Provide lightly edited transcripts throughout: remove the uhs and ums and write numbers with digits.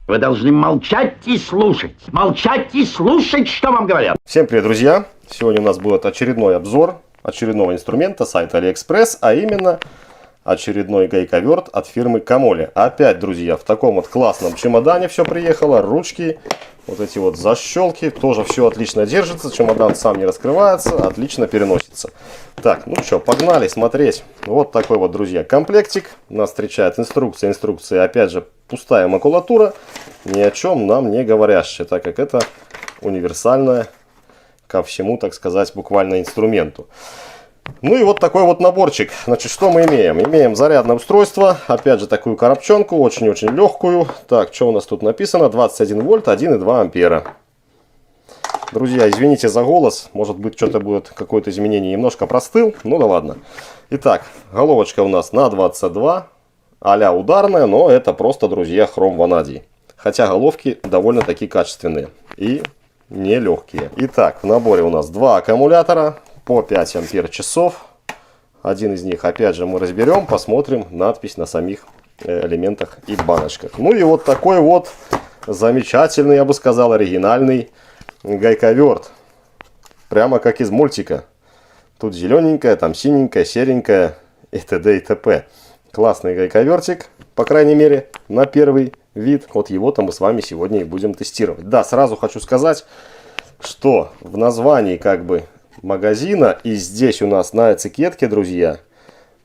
Вы должны молчать и слушать. Молчать и слушать, что вам говорят. Всем привет, друзья! Сегодня у нас будет очередной обзор очередного инструмента сайта AliExpress, а именно очередной гайковерт от фирмы Камоли. Опять, друзья, в таком вот классном чемодане все приехало. Ручки, вот эти вот защелки, тоже все отлично держится. Чемодан сам не раскрывается, отлично переносится. Так, ну что, погнали смотреть. Вот такой вот, друзья, комплектик. Нас встречает инструкция. Инструкция, опять же, пустая макулатура, ни о чем нам не говорящая, так как это универсальная ко всему, так сказать, буквально инструменту. Ну и вот такой вот наборчик. Значит, что мы имеем? Имеем зарядное устройство, опять же, такую коробчонку, очень-очень легкую. Так, что у нас тут написано? 21 вольт, 1,2 ампера. Друзья, извините за голос, может быть, что-то будет, какое-то изменение, немножко простыл, ну да ладно. Итак, головочка у нас на 22, а-ля ударная, но это просто, друзья, хром ванадий. Хотя головки довольно-таки качественные и нелегкие. Итак, в наборе у нас два аккумулятора по 5 ампер часов. Один из них, опять же, мы разберем, посмотрим надпись на самих элементах и баночках. Ну и вот такой вот замечательный, я бы сказал, оригинальный гайковерт. Прямо как из мультика. Тут зелененькая, там синенькая, серенькая и т.д. и т.п. Классный гайковертик, по крайней мере, на первый вид. Вот его-то мы с вами сегодня и будем тестировать. Да, сразу хочу сказать, что в названии как бы магазина и здесь у нас на этикетке, друзья,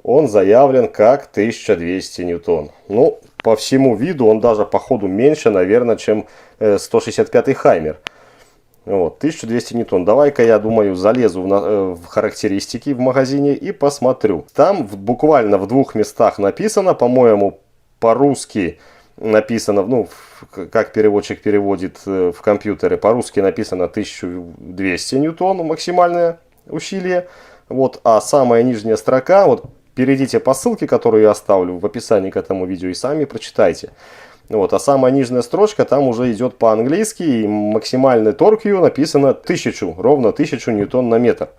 он заявлен как 1200 ньютон. Ну, по всему виду он даже по ходу меньше, наверное, чем 165 Хаймер. Вот, 1200 ньютон. Давай-ка, я думаю, залезу в характеристики в магазине и посмотрю. Там буквально в двух местах написано, по-моему, по-русски написано, ну, как переводчик переводит в компьютере, по-русски написано 1200 ньютон максимальное усилие. Вот, а самая нижняя строка, вот перейдите по ссылке, которую я оставлю в описании к этому видео, и сами прочитайте. Вот, а самая нижняя строчка там уже идет по-английски, и максимальный торг ее написано 1000, ровно 1000 ньютон на метр.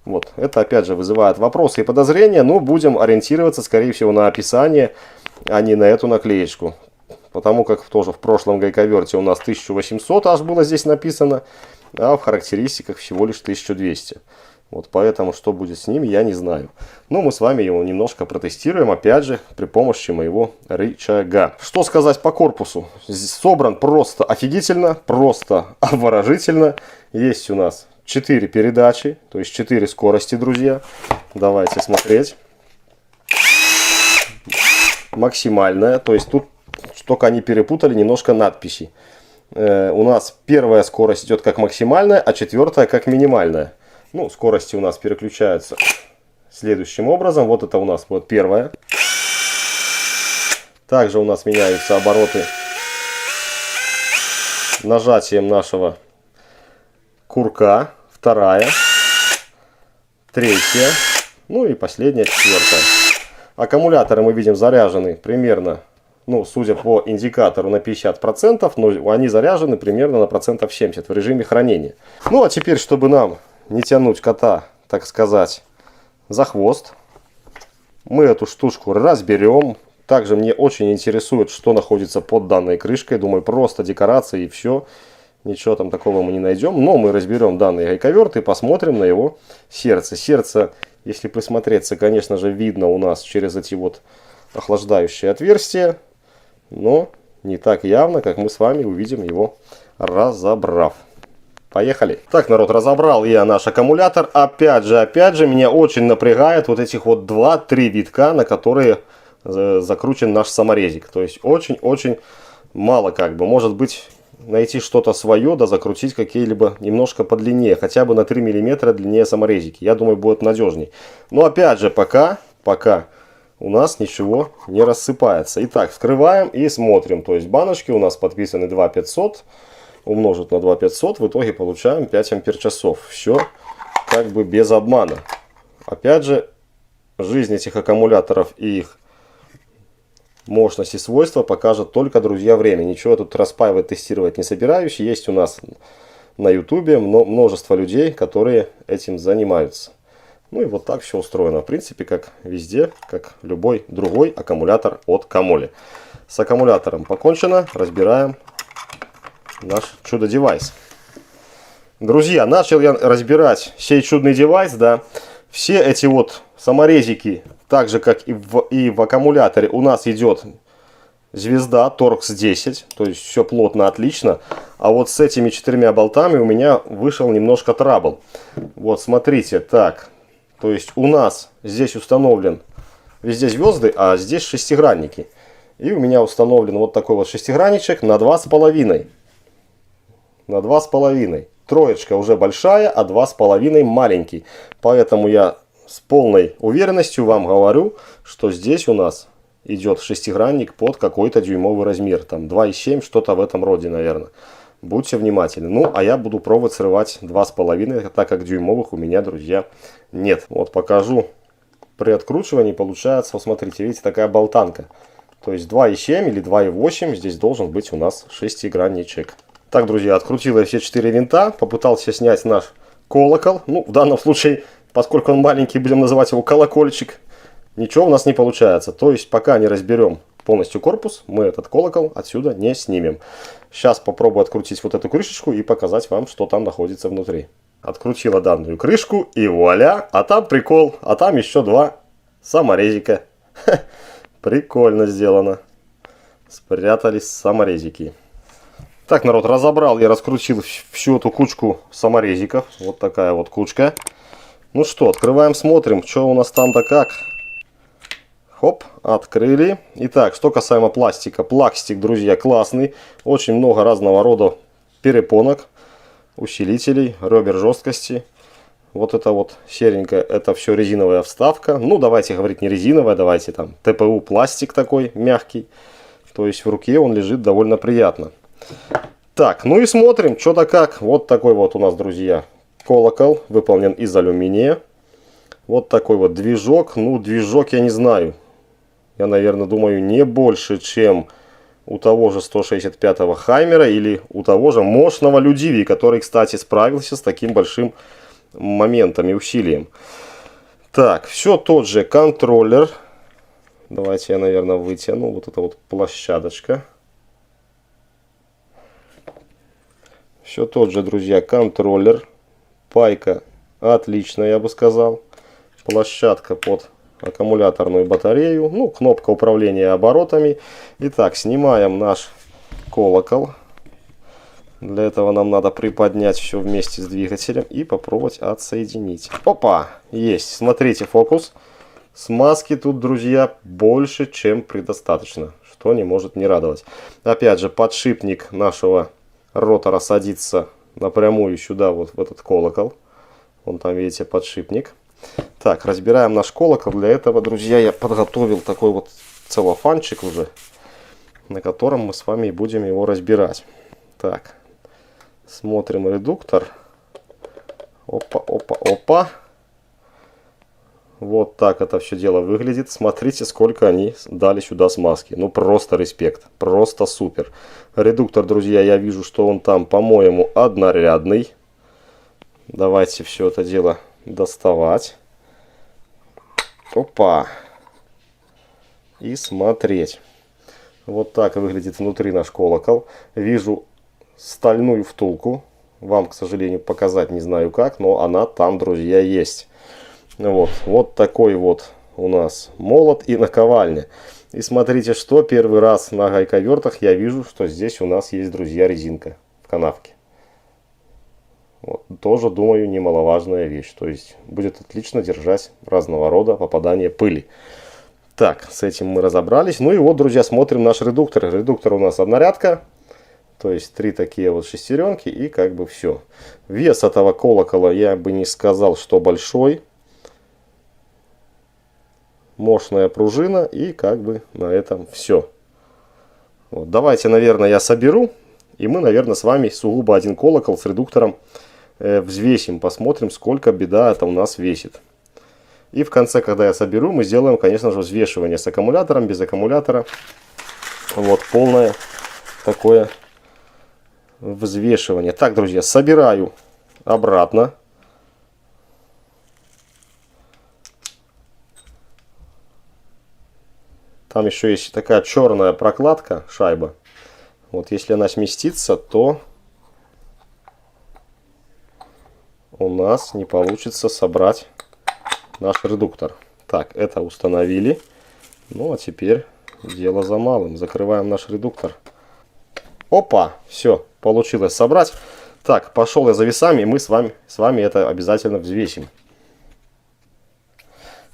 Вот, это опять же вызывает вопросы и подозрения, но будем ориентироваться, скорее всего, на описание, а не на эту наклеечку. Потому как тоже в прошлом гайковерте у нас 1800 аж было здесь написано, а в характеристиках всего лишь 1200. Вот поэтому, что будет с ним, я не знаю. Но мы с вами его немножко протестируем, опять же, при помощи моего рычага. Что сказать по корпусу? Собран просто офигительно, просто обворожительно. Есть у нас 4 передачи, то есть 4 скорости, друзья. Давайте смотреть. Максимальная, то есть тут только они перепутали немножко надписи. У нас первая скорость идет как максимальная, а четвертая как минимальная. Ну, скорости у нас переключаются следующим образом. Вот это у нас вот первая. Также у нас меняются обороты нажатием нашего курка. Вторая. Третья. Ну и последняя, четвертая. Аккумуляторы мы видим заряжены примерно, ну, судя по индикатору, на 50%, но они заряжены примерно на процентов 70 в режиме хранения. Ну, а теперь, чтобы нам не тянуть кота, так сказать, за хвост, мы эту штучку разберем. Также мне очень интересует, что находится под данной крышкой. Думаю, просто декорация и все. Ничего там такого мы не найдем. Но мы разберем данный гайковерт и посмотрим на его сердце. Сердце, если присмотреться, конечно же, видно у нас через эти вот охлаждающие отверстия. Но не так явно, как мы с вами увидим его, разобрав. Поехали. Так, народ, разобрал я наш аккумулятор. Опять же, меня очень напрягает вот этих вот 2-3 витка, на которые закручен наш саморезик. То есть очень-очень мало как бы. Может быть, найти что-то свое, да закрутить какие-либо немножко подлиннее. Хотя бы на 3 мм длиннее саморезики. Я думаю, будет надежней. Но опять же, пока у нас ничего не рассыпается. Итак, вскрываем и смотрим. То есть баночки у нас подписаны 2500. Умножить на 2500, в итоге получаем 5 ампер-часов. Все как бы без обмана. Опять же, жизнь этих аккумуляторов и их мощность и свойства покажет только, друзья, время. Ничего я тут распаивать, тестировать не собираюсь. Есть у нас на ютубе множество людей, которые этим занимаются. Ну и вот так все устроено. В принципе, как везде, как любой другой аккумулятор от Камоли. С аккумулятором покончено. Разбираем наш чудо-девайс. Друзья, начал я разбирать сей чудный девайс, да. Все эти вот саморезики, так же как и в аккумуляторе, у нас идет звезда Torx 10. То есть все плотно, отлично. А вот с этими 4 болтами у меня вышел немножко трабл. Вот смотрите, так. То есть у нас здесь установлен везде звезды, а здесь шестигранники. И у меня установлен вот такой вот шестигранничек на 2,5. На 2,5. Троечка уже большая, а 2,5 маленький. Поэтому я с полной уверенностью вам говорю, что здесь у нас идет шестигранник под какой-то дюймовый размер. Там 2,7, что-то в этом роде, наверное. Будьте внимательны. Ну, а я буду пробовать срывать 2,5, так как дюймовых у меня, друзья, нет. Вот покажу. При откручивании получается, вот смотрите, видите, такая болтанка. То есть 2,7 или 2,8 здесь должен быть у нас шестигранничек. Так, друзья, открутил я все 4 винта, попытался снять наш колокол. Ну, в данном случае, поскольку он маленький, будем называть его колокольчик. Ничего у нас не получается. То есть, пока не разберем полностью корпус, мы этот колокол отсюда не снимем. Сейчас попробую открутить вот эту крышечку и показать вам, что там находится внутри. Открутила данную крышку и вуаля, а там прикол, а там еще 2 саморезика. Прикольно сделано. Спрятались саморезики. Так, народ, разобрал я, раскрутил всю эту кучку саморезиков. Вот такая вот кучка. Ну что, открываем, смотрим, что у нас там-то как. Хоп, открыли. Итак, что касаемо пластика. Пластик, друзья, классный. Очень много разного рода перепонок, усилителей, ребер жесткости. Вот это вот серенькое, это все резиновая вставка. Ну, давайте говорить не резиновая, давайте там ТПУ пластик такой мягкий. То есть в руке он лежит довольно приятно. Так, ну и смотрим, что-то как. Вот такой вот у нас, друзья, колокол, выполнен из алюминия. Вот такой вот движок. Ну, движок я не знаю. Я, наверное, думаю, не больше, чем у того же 165-го Хаймера или у того же мощного Людиви, который, кстати, справился с таким большим моментом и усилием. Так, все тот же контроллер. Давайте я, наверное, вытяну. Вот эта вот площадочка. Все тот же, друзья, контроллер. Пайка отличная, я бы сказал. Площадка под аккумуляторную батарею. Ну, кнопка управления оборотами. Итак, снимаем наш колокол. Для этого нам надо приподнять все вместе с двигателем и попробовать отсоединить. Опа! Есть. Смотрите, фокус. Смазки тут, друзья, больше, чем предостаточно. Что не может не радовать. Опять же, подшипник нашего ротора садится напрямую сюда, вот в этот колокол. Вон там, видите, подшипник. Так, разбираем наш колокол. Для этого, друзья, я подготовил такой вот целлофанчик уже, на котором мы с вами будем его разбирать. Так, смотрим редуктор. Опа, опа, опа. Вот так это все дело выглядит. Смотрите, сколько они дали сюда смазки. Ну, просто респект. Просто супер. Редуктор, друзья, я вижу, что он там, по-моему, однорядный. Давайте все это дело доставать. Опа. И смотреть. Вот так выглядит внутри наш колокол. Вижу стальную втулку. Вам, к сожалению, показать не знаю как, но она там, друзья, есть. Вот такой вот у нас молот и наковальня. И смотрите, что первый раз на гайковертах я вижу, что здесь у нас есть, друзья, резинка в канавке. Вот, тоже, думаю, немаловажная вещь. То есть будет отлично держать разного рода попадание пыли. Так, с этим мы разобрались. Ну и вот, друзья, смотрим наш редуктор. Редуктор у нас однорядка. То есть 3 такие вот шестеренки и как бы все. Вес этого колокола я бы не сказал, что большой. Мощная пружина и как бы на этом все. Вот, давайте, наверное, я соберу. И мы, наверное, с вами сугубо один колокол с редуктором взвесим. Посмотрим, сколько беда это у нас весит. И в конце, когда я соберу, мы сделаем, конечно же, взвешивание с аккумулятором, без аккумулятора. Вот полное такое взвешивание. Так, друзья, собираю обратно. Там еще есть такая черная прокладка, шайба. Вот если она сместится, то у нас не получится собрать наш редуктор. Так, это установили. Ну а теперь дело за малым. Закрываем наш редуктор. Опа! Все, получилось собрать. Так, пошел я за весами, и мы с вами это обязательно взвесим.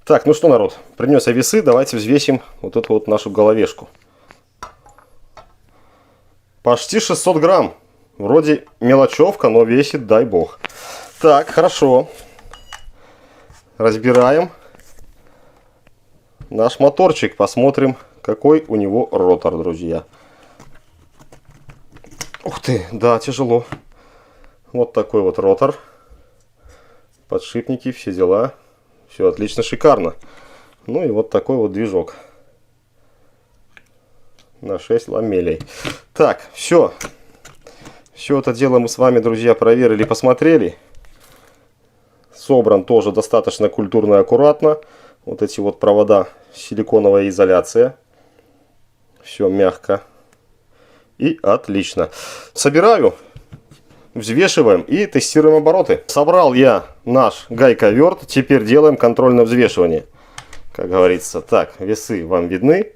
Так, ну что, народ, принес я весы, давайте взвесим вот эту вот нашу головешку. Почти 600 грамм. Вроде мелочевка, но весит, дай бог. Так, хорошо. Разбираем наш моторчик. Посмотрим, какой у него ротор, друзья. Ух ты, да, тяжело. Вот такой вот ротор. Подшипники, все дела. Все отлично, шикарно. Ну и вот такой вот движок. На 6 ламелей. Так, все. Все это дело мы с вами, друзья, проверили, посмотрели. Собран тоже достаточно культурно и аккуратно. Вот эти вот провода, силиконовая изоляция. Все мягко. И отлично. Собираю, взвешиваем и тестируем обороты. Собрал я наш гайковерт. Теперь делаем контрольное взвешивание. Как говорится. Так, весы вам видны.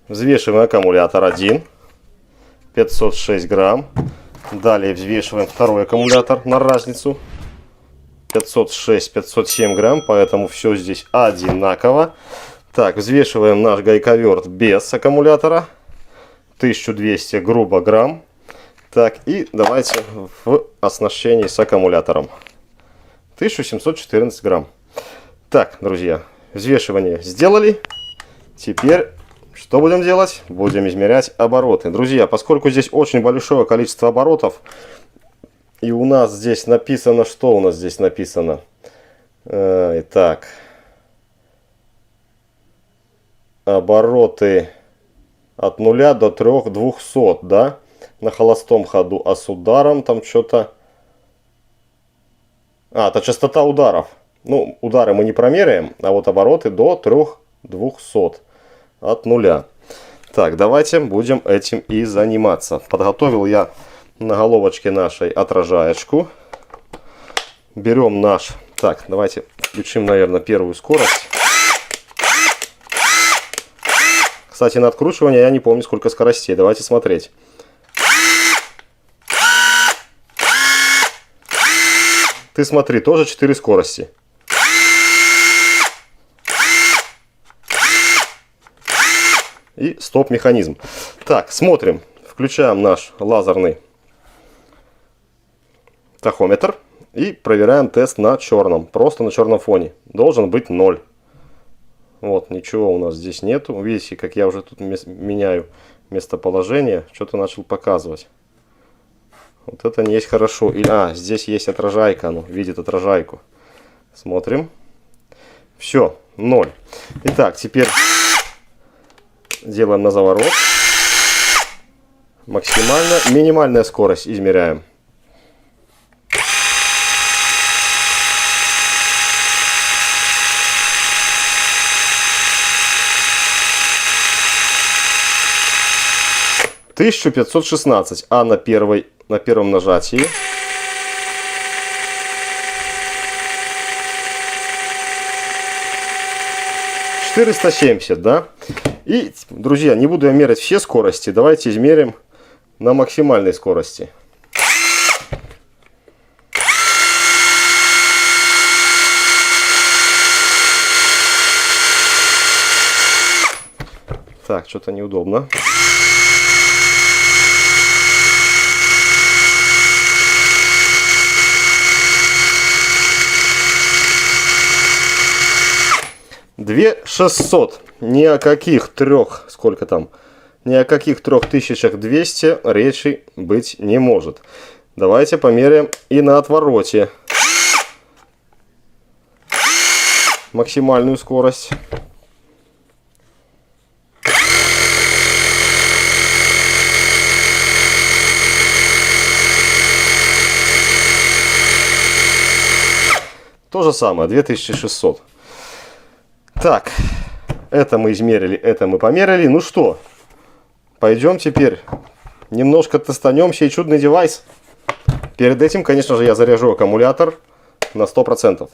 Взвешиваем аккумулятор 1. 506 грамм. Далее взвешиваем второй аккумулятор на разницу. 506-507 грамм. Поэтому все здесь одинаково. Так, взвешиваем наш гайковерт без аккумулятора. 1200 грубо грамм. Так, и давайте в оснащении с аккумулятором. 1714 грамм. Так, друзья, взвешивание сделали. Теперь что будем делать? Будем измерять обороты. Друзья, поскольку здесь очень большое количество оборотов, и у нас здесь написано, что у нас здесь написано? Итак, обороты от 0 до 3200, да? На холостом ходу, а с ударом там что-то... это частота ударов. Ну, удары мы не промеряем, а вот обороты до 3200 от 0. Так, давайте будем этим и заниматься. Подготовил я на головочке нашей отражаечку. Берем наш... Так, давайте включим, наверное, первую скорость. Кстати, на откручивание я не помню, сколько скоростей. Давайте смотреть. Ты смотри, тоже 4 скорости. И стоп-механизм. Так, смотрим. Включаем наш лазерный тахометр. И проверяем тест на черном. Просто на черном фоне. Должен быть 0. Вот, ничего у нас здесь нету. Видите, как я уже тут меняю местоположение. Что-то начал показывать. Вот это не есть хорошо. Здесь есть отражайка. Оно видит отражайку. Смотрим. Все, 0. Итак, теперь делаем на заворот. Максимально. Минимальная скорость измеряем. — 1516, а на первом нажатии 470, да? И, друзья, не буду я мерять все скорости. Давайте измерим на максимальной скорости. Так, что-то неудобно. Две 600. Ни о каких трех, сколько там, ни о каких 3200 речи быть не может. Давайте померяем и на отвороте максимальную скорость. То же самое, 2600. Так, Это мы измерили, это мы померили. Ну что, пойдем теперь немножко тестанем сей чудный девайс. Перед этим, конечно же, я заряжу аккумулятор на 100%.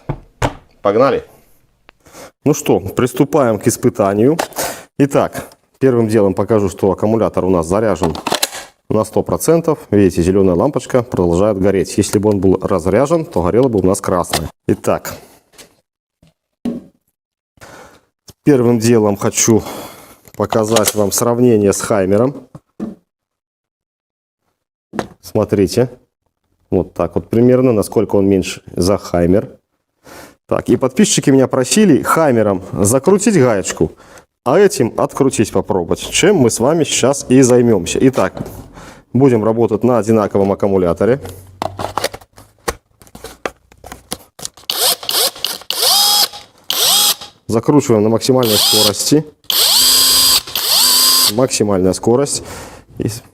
Погнали! Ну что, приступаем к испытанию. Итак, первым делом покажу, что аккумулятор у нас заряжен на 100%. Видите, зеленая лампочка продолжает гореть. Если бы он был разряжен, то горело бы у нас красное. Итак, первым делом хочу показать вам сравнение с Хаймером. Смотрите, вот так вот примерно, насколько он меньше за Хаймер. Так, и подписчики меня просили Хаймером закрутить гаечку, а этим открутить попробовать, чем мы с вами сейчас и займемся. Итак, будем работать на одинаковом аккумуляторе. Закручиваем на максимальной скорости. Максимальная скорость.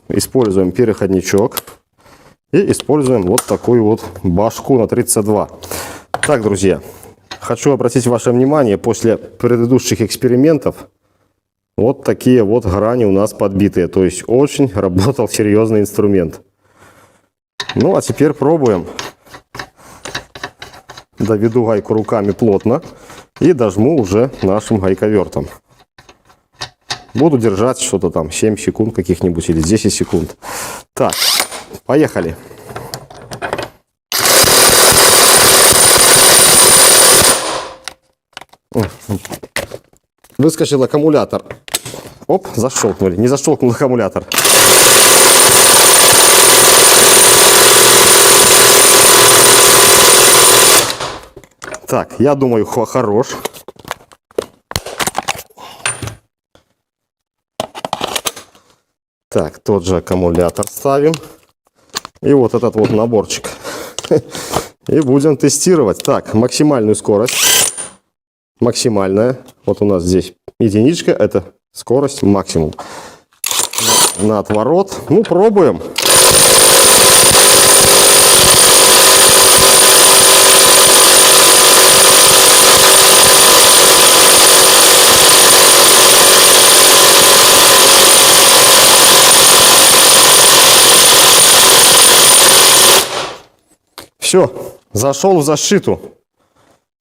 Используем переходничок. И используем вот такую вот башку на 32. Так, друзья, хочу обратить ваше внимание, после предыдущих экспериментов вот такие вот грани у нас подбитые. То есть очень работал серьезный инструмент. Ну, а теперь пробуем. Доведу гайку руками плотно и дожму уже нашим гайковертом. Буду держать что-то там 7 секунд каких-нибудь или 10 секунд. Так, поехали. Выскочил аккумулятор. Оп, защелкнули. Не защелкнул аккумулятор. Так, я думаю, хорош. Так, тот же аккумулятор ставим. И вот этот вот наборчик. И будем тестировать. Так, максимальную скорость. Максимальная. Вот у нас здесь единичка. Это скорость максимум. На отворот. Ну, пробуем. Все, зашел в защиту.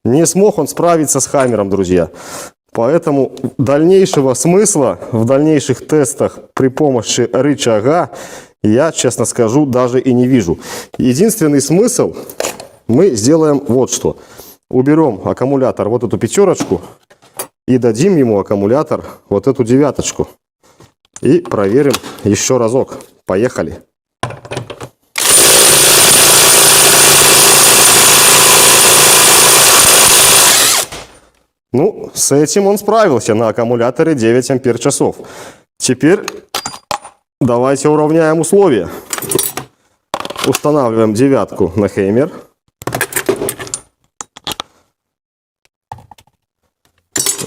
Не смог он справиться с Хаймером, друзья. Поэтому дальнейшего смысла в дальнейших тестах при помощи рычага я, честно скажу, даже и не вижу. Единственный смысл мы сделаем вот что. Уберем аккумулятор вот эту пятерочку и дадим ему аккумулятор вот эту девяточку. И проверим еще разок. Поехали. Ну, с этим он справился на аккумуляторе 9 ампер-часов. Теперь давайте уравняем условия. Устанавливаем девятку на Хаймер.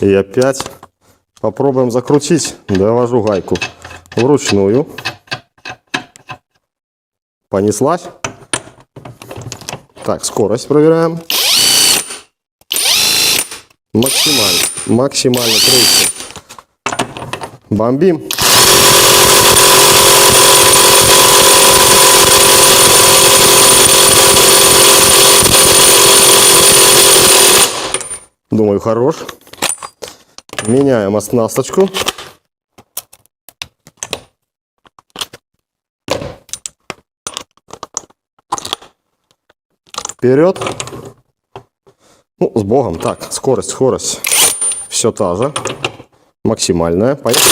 И опять попробуем закрутить. Довожу гайку вручную. Понеслась. Так, скорость проверяем. Максимально крутим. Бомбим. Думаю, хорош. Меняем оснасточку. Вперед. Ну, с Богом. Так, скорость. Все та же. Максимальная. Поехали.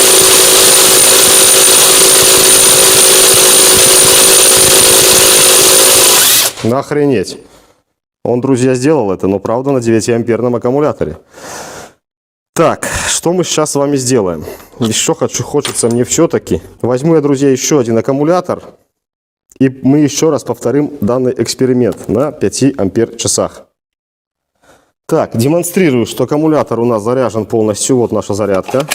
Охренеть. Он, друзья, сделал это, но правда на 9-амперном аккумуляторе. Так, что мы сейчас с вами сделаем? Еще хочется мне все-таки. Возьму я, друзья, еще один аккумулятор. И мы еще раз повторим данный эксперимент на 5 ампер-часах. Так, демонстрирую, что аккумулятор у нас заряжен полностью. Вот наша зарядка.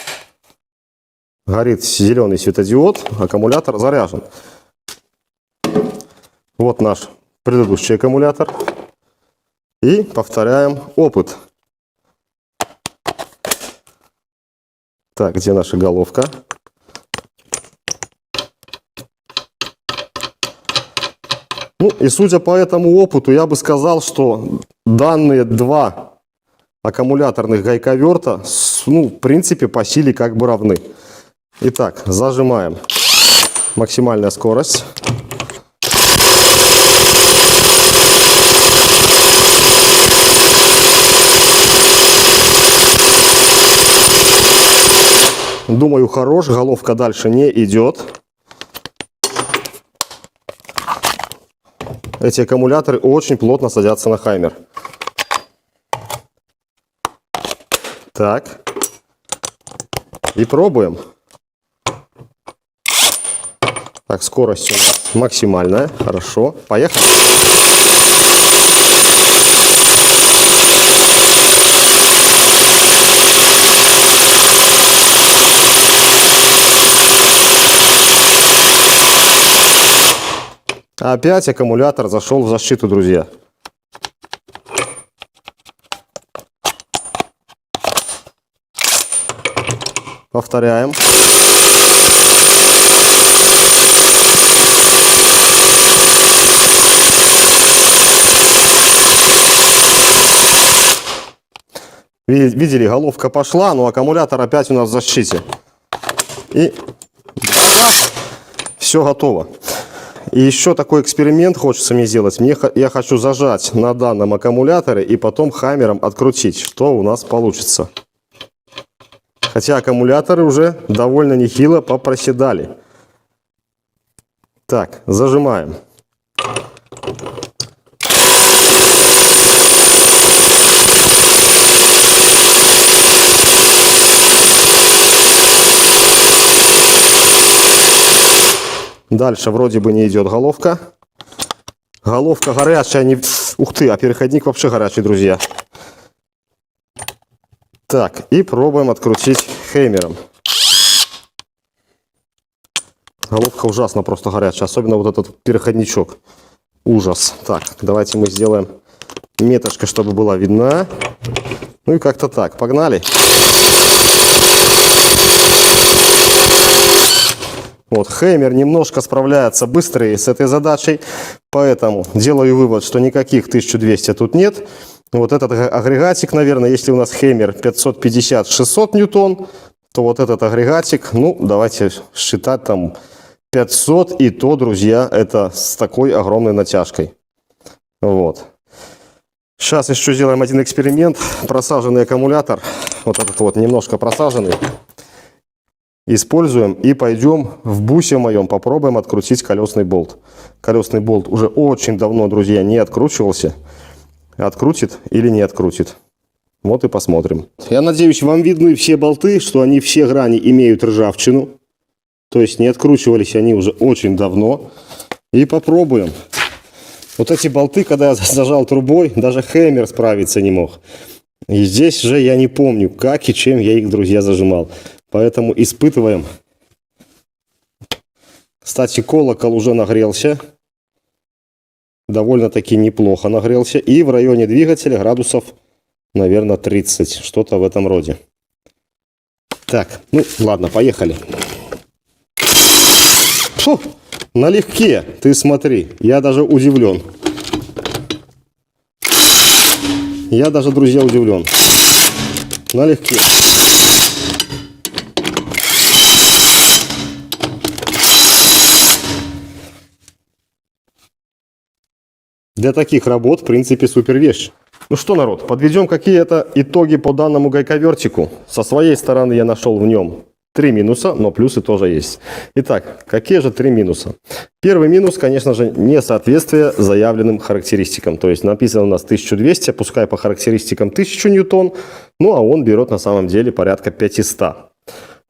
Горит зеленый светодиод. Аккумулятор заряжен. Вот наш предыдущий аккумулятор. И повторяем опыт. Так, где наша головка? Ну и судя по этому опыту, я бы сказал, что данные два аккумуляторных гайковерта, ну, в принципе, по силе как бы равны. Итак, зажимаем. Максимальная скорость. Думаю, хорош, головка дальше не идет. Эти аккумуляторы очень плотно садятся на хаймер. Так. И пробуем. Так, скорость у нас максимальная. Хорошо. Поехали. Опять аккумулятор зашел в защиту, друзья. Повторяем. Видели, головка пошла, но аккумулятор опять у нас в защите. И все готово. И еще такой эксперимент хочется мне сделать. Я хочу зажать на данном аккумуляторе и потом хаммером открутить, что у нас получится. Хотя аккумуляторы уже довольно нехило попроседали. Так, зажимаем. Дальше вроде бы не идет головка. Головка горячая. Не... Ух ты, а переходник вообще горячий, друзья. Так, и пробуем открутить хеймером. Головка ужасно просто горячая. Особенно вот этот переходничок. Ужас. Так, давайте мы сделаем меточкой, чтобы была видна. Ну и как-то так. Погнали. Вот, хеймер немножко справляется быстрее с этой задачей, поэтому делаю вывод, что никаких 1200 тут нет. Вот этот агрегатик, наверное, если у нас хеймер 550-600 ньютон, то вот этот агрегатик, ну, давайте считать там 500, и то, друзья, это с такой огромной натяжкой. Вот. Сейчас еще сделаем один эксперимент. Просаженный аккумулятор, вот этот вот немножко просаженный. Используем и пойдем в бусе моем попробуем открутить колесный болт. Колесный болт уже очень давно, друзья, не откручивался. Открутит или не открутит. Вот и посмотрим. Я надеюсь, вам видны все болты, что они все грани имеют ржавчину. То есть не откручивались они уже очень давно. И попробуем. Вот эти болты, когда я зажал трубой, даже хеймер справиться не мог. И здесь же я не помню, как и чем я их, друзья, зажимал. Поэтому испытываем. Кстати, колокол уже нагрелся. Довольно-таки неплохо нагрелся. И в районе двигателя градусов, наверное, 30. Что-то в этом роде. Так, ну ладно, поехали. Фу, налегке, ты смотри. Я даже удивлен. Я даже, друзья, удивлен. Налегке. Для таких работ, в принципе, супер вещь. Ну что, народ, подведем какие-то итоги по данному гайковертику. Со своей стороны я нашел в нем 3 минуса, но плюсы тоже есть. Итак, какие же 3 минуса? Первый минус, конечно же, несоответствие заявленным характеристикам. То есть написано у нас 1200, пускай по характеристикам 1000 ньютон, ну а он берет на самом деле порядка 500.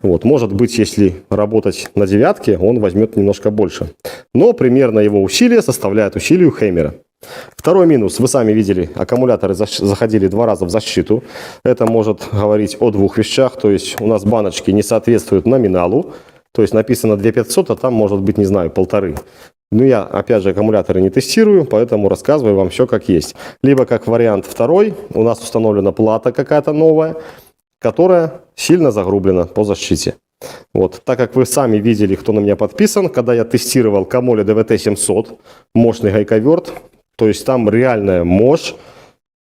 Вот, может быть, если работать на девятке, он возьмет немножко больше. Но примерно его усилие составляет усилию хеймера. Второй минус. Вы сами видели, аккумуляторы заходили 2 раза в защиту. Это может говорить о 2 вещах. То есть у нас баночки не соответствуют номиналу. То есть написано 2500, а там может быть, не знаю, 1500. Но я, опять же, аккумуляторы не тестирую, поэтому рассказываю вам все как есть. Либо как вариант второй. У нас установлена плата какая-то новая, которая сильно загрублена по защите. Вот, так как вы сами видели, кто на меня подписан, когда я тестировал Камоли DVT-700, мощный гайковерт, то есть там реальная мощь,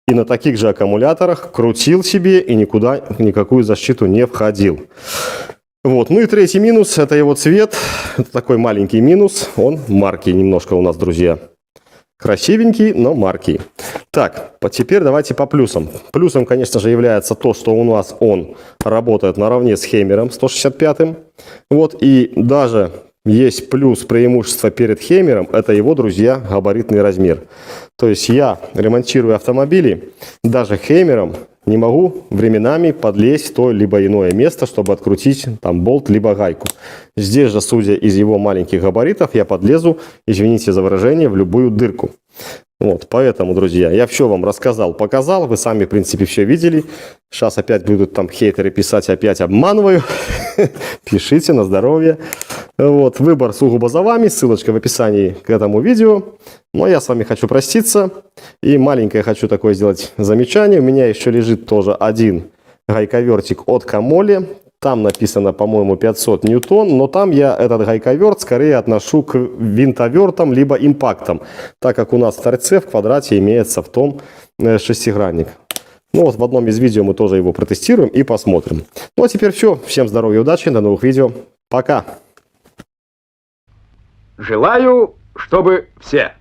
и на таких же аккумуляторах крутил себе и никуда никакую защиту не входил. Вот. Ну и третий минус, это его цвет, это такой маленький минус, он маркий немножко у нас, друзья. Красивенький, но маркий. Так, теперь давайте по плюсам. Плюсом, конечно же, является то, что у нас он работает наравне с Хеймером 165. Вот, и даже есть плюс, преимущество перед Хеймером, это его, друзья, габаритный размер. То есть я, ремонтируя автомобили, даже Хеймером не могу временами подлезть в то либо иное место, чтобы открутить там болт либо гайку. Здесь же, судя из его маленьких габаритов, я подлезу, извините за выражение, в любую дырку. Вот, поэтому, друзья, я все вам рассказал, показал, вы сами, в принципе, все видели. Сейчас опять будут там хейтеры писать, опять обманываю. Пишите на здоровье. Вот, выбор сугубо за вами, ссылочка в описании к этому видео. Но я с вами хочу проститься. И маленькое хочу такое сделать замечание. У меня еще лежит тоже один гайковертик от Камоли. Там написано, по-моему, 500 ньютон, но там я этот гайковерт скорее отношу к винтовертам либо импактам, так как у нас в торце в квадрате имеется в том шестигранник. Ну вот в одном из видео мы тоже его протестируем и посмотрим. Ну а теперь все. Всем здоровья и удачи. До новых видео. Пока. Желаю, чтобы все.